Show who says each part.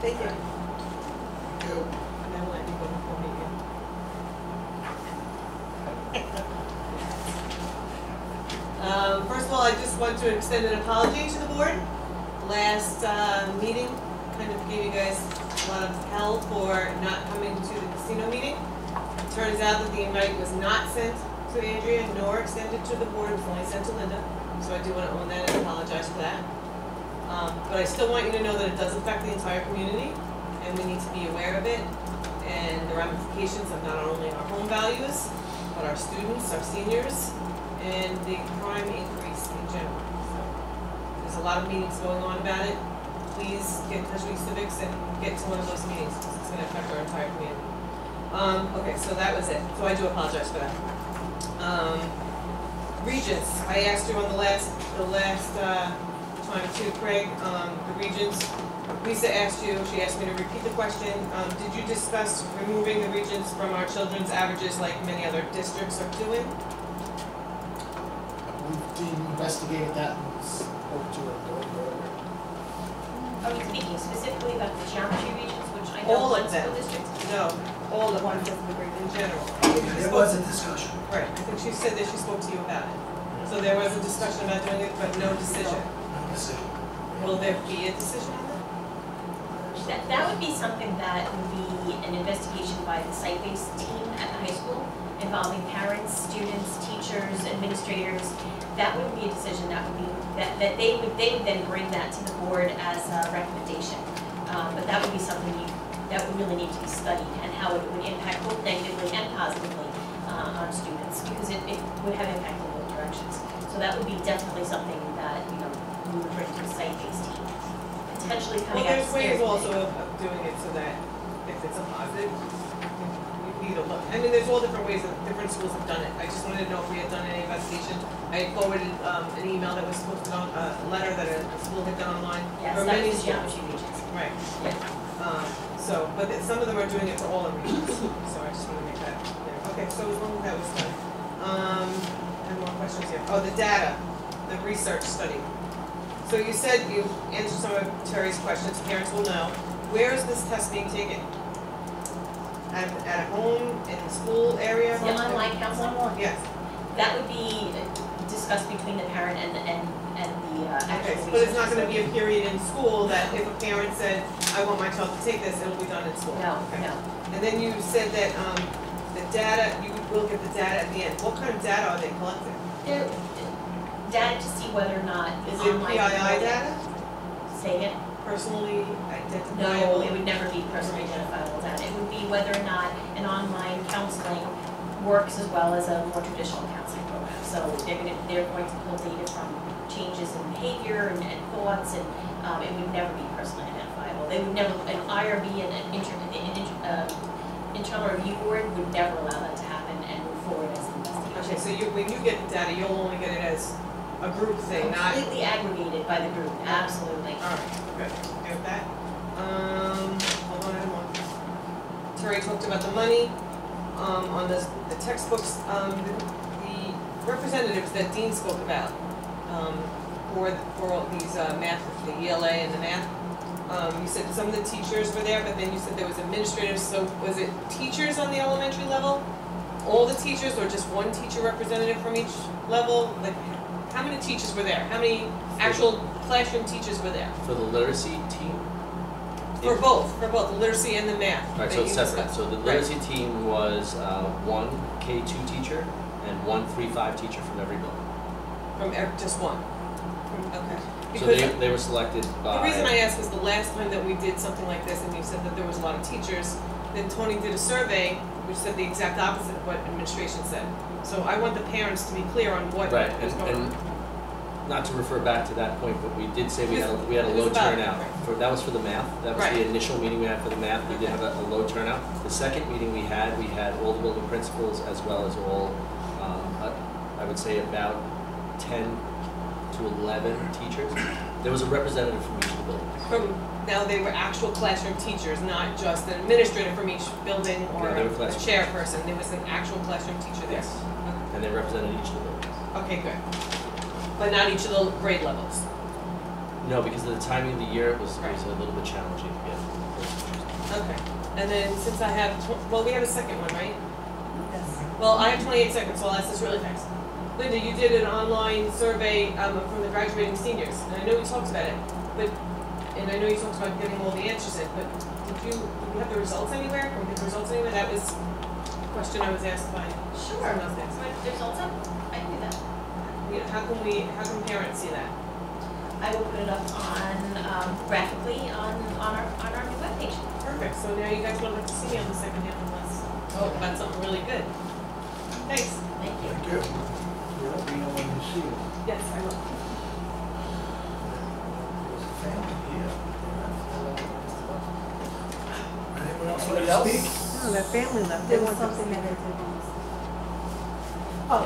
Speaker 1: Thank you.
Speaker 2: Thank you.
Speaker 1: And then let me go before meeting. First of all, I just want to extend an apology to the board. Last meeting kind of gave you guys a lot of hell for not coming to the casino meeting. It turns out that the invite was not sent to Andrea nor extended to the board. It was only sent to Linda. So I do want to own that and apologize for that. But I still want you to know that it does affect the entire community, and we need to be aware of it and the ramifications of not only our home values, but our students, our seniors, and the crime increase in general. So there's a lot of meetings going on about it. Please get in touch with Civics and get to one of those meetings because it's going to affect our entire community. Okay, so that was it. So I do apologize for that. Regents, I asked you on the last time too, Craig, the regents. Lisa asked you, she asked me to repeat the question. Did you discuss removing the regents from our children's averages like many other districts are doing?
Speaker 2: We've investigated that and spoke to it.
Speaker 3: Are we speaking specifically about the geometry regions, which I know
Speaker 1: All
Speaker 3: one
Speaker 1: of them.
Speaker 3: school district?
Speaker 1: No, all of them in general.
Speaker 4: There was a discussion.
Speaker 1: Right, I think she said that she spoke to you about it. So there was a discussion about doing it, but no decision.
Speaker 4: No decision.
Speaker 1: Will there be a decision on that?
Speaker 3: That would be something that would be an investigation by the site-based team at the high school involving parents, students, teachers, administrators. That wouldn't be a decision. That would be that they would then bring that to the board as a recommendation. But that would be something that would really need to be studied and how it would impact both negatively and positively on students because it would have impact in both directions. So that would be definitely something that we would bring to the site-based team. Potentially coming out
Speaker 1: Well, there's ways also of doing it so that if it's a positive, you need to look. I mean, there's all different ways that different schools have done it. I just wanted to know if we had done any investigation. I forwarded an email that was posted on a letter that a school had done online.
Speaker 3: Yes,
Speaker 1: for
Speaker 3: that
Speaker 1: many
Speaker 3: was the
Speaker 1: schools.
Speaker 3: geometry regions.
Speaker 1: Right.
Speaker 3: Yeah.
Speaker 1: But some of them are doing it for all the regions. So I just want to make that clear. Okay, so as long as that was done. I have more questions here. Oh, the data, the research study. So you said you answered some of Terry's questions. Parents will know. Where is this test being taken? At home, in the school area?
Speaker 3: The online counseling?
Speaker 1: Yes.
Speaker 3: That would be discussed between the parent and the
Speaker 1: Okay,
Speaker 3: actual
Speaker 1: but it's not going to be a
Speaker 3: research.
Speaker 1: period in school that if a parent said, I want my child to take this, it'll be done in school?
Speaker 3: No,
Speaker 1: Okay.
Speaker 3: no.
Speaker 1: And then you said that the data, you will get the data at the end. What kind of data are they collecting?
Speaker 3: They're data to see whether or not
Speaker 1: Is
Speaker 3: the
Speaker 1: it
Speaker 3: online
Speaker 1: PII
Speaker 3: enrollment-
Speaker 1: data?
Speaker 3: Say it.
Speaker 1: Personally
Speaker 3: No,
Speaker 1: identifiable?
Speaker 3: it would never be personally identifiable data. It would be whether or not an online counseling works as well as a more traditional counseling program. So they're going to pull data from changes in behavior and thoughts, and it would never be personally identifiable. They would never, an IRB and an internal review board would never allow that to happen and move forward as an investigation.
Speaker 1: Okay, so when you get the data, you'll only get it as a group thing, not...
Speaker 3: Completely aggregated by the group, absolutely.
Speaker 1: Alright, good. Okay with that? Hold on, I have one. Terry talked about the money, on the textbooks, the representatives that Dean spoke about, for all these math, the ELA and the math. You said some of the teachers were there, but then you said there was administrators, so was it teachers on the elementary level? All the teachers, or just one teacher representative from each level? Like, how many teachers were there? How many actual classroom teachers were there?
Speaker 5: For the literacy team?
Speaker 1: For both, the literacy and the math.
Speaker 5: Right,
Speaker 1: that
Speaker 5: so
Speaker 1: you
Speaker 5: it's separate.
Speaker 1: discussed.
Speaker 5: So the literacy team was one K2 teacher and one 3-5 teacher from every building.
Speaker 1: From just one? Okay.
Speaker 5: So
Speaker 1: Because
Speaker 5: they were selected by...
Speaker 1: the reason I asked is the last time that we did something like this and you said that there was a lot of teachers, then Tony did a survey which said the exact opposite of what administration said. So I want the parents to be clear on what
Speaker 5: Right,
Speaker 1: was going on.
Speaker 5: and not to refer back to that point, but we did say we had a
Speaker 1: It was
Speaker 5: low
Speaker 1: about-
Speaker 5: turnout.
Speaker 1: right.
Speaker 5: That was for the math. That was
Speaker 1: Right.
Speaker 5: the initial meeting we had for the math. We did have a low turnout. The second meeting we had all the building principals as well as all, I would say about 10 to 11 teachers. There was a representative from each of the buildings.
Speaker 1: Now they were actual classroom teachers, not just an administrator from each building or
Speaker 5: No, they were
Speaker 1: a
Speaker 5: classroom
Speaker 1: chairperson. There was an actual classroom teacher there.
Speaker 5: Yes. And they represented each of the buildings.
Speaker 1: Okay, good. But not each of the grade levels.
Speaker 5: No, because of the timing of the year, it was a little bit challenging to get those pictures.
Speaker 1: Okay, and then since I have, well, we have a second one, right?
Speaker 6: Yes.
Speaker 1: Well, I have 28 seconds, so I'll ask this really fast. Linda, you did an online survey from the graduating seniors, and I know we talked about it, but, and I know you talked about getting all the answers in, but did you have the results anywhere? Can we get the results anywhere? That was a question I was asked by
Speaker 3: Sure.
Speaker 1: someone else next.
Speaker 3: The results up, I can do that.
Speaker 1: You know, how can parents see that?
Speaker 3: I will put it up on, graphically on our new webpage.
Speaker 1: Perfect, so now you guys won't have to see me on the second half unless talk about something really good. Thanks.
Speaker 3: Thank you.
Speaker 4: Thank you. You let me know when you see it.
Speaker 1: Yes, I will.
Speaker 4: There's a family here. Anyone else
Speaker 2: Anybody
Speaker 4: like to
Speaker 2: else?
Speaker 4: speak?
Speaker 1: No, that family left.
Speaker 6: There was something that I did want to say. Oh,